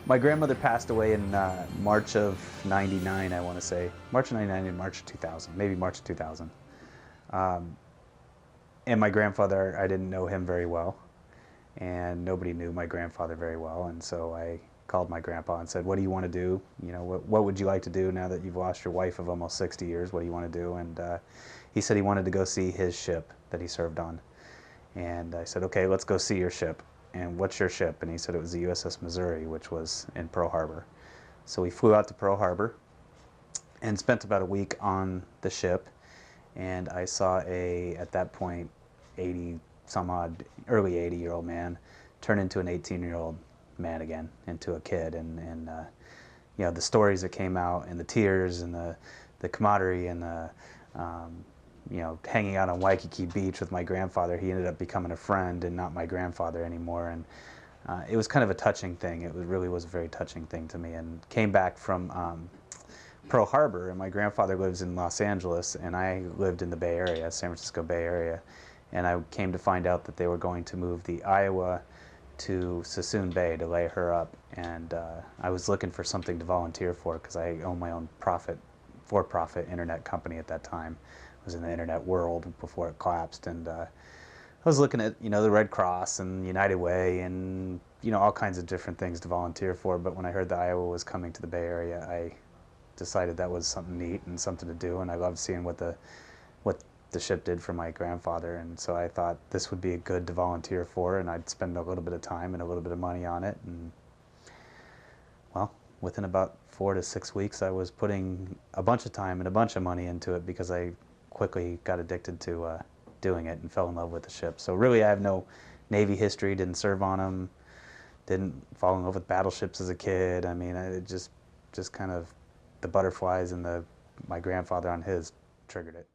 My grandmother passed away in March of '99, I want to say. March of '99 and March of 2000, maybe March of 2000. And my grandfather, I didn't know him very well, and nobody knew my grandfather very well. And so I called my grandpa and said, "What do you want to do? You know, what would you like to do now that you've lost your wife of almost 60 years? What do you want to do?" And he said he wanted to go see his ship that he served on. And I said, "Okay, let's go see your ship." "And what's your ship?" And he said it was the USS Missouri, which was in Pearl Harbor. So we flew out to Pearl Harbor and spent about a week on the ship. And I saw at that point, 80 some odd, early 80-year-old man turn into an 18-year-old man again, into a kid. And you know, the stories that came out, and the tears, and the camaraderie, and the you know, hanging out on Waikiki Beach with my grandfather. He ended up becoming a friend and not my grandfather anymore. And it was kind of a touching thing. Really was a very touching thing to me. And came back from Pearl Harbor, and my grandfather lives in Los Angeles, and I lived in the Bay Area, San Francisco Bay Area. And I came to find out that they were going to move the Iowa to Sassoon Bay to lay her up. And I was looking for something to volunteer for because I owned my own for-profit internet company at that time. I was in the internet world before it collapsed, and I was looking at, you know, the Red Cross and United Way and, you know, all kinds of different things to volunteer for. But when I heard that Iowa was coming to the Bay Area, I decided that was something neat and something to do. And I loved seeing what the ship did for my grandfather. And so I thought this would be good to volunteer for, and I'd spend a little bit of time and a little bit of money on it. And well, within about 4 to 6 weeks, I was putting a bunch of time and a bunch of money into it because I quickly got addicted to doing it and fell in love with the ship. So really, I have no Navy history, didn't serve on them, didn't fall in love with battleships as a kid. I mean, it just kind of, the butterflies and my grandfather on his triggered it.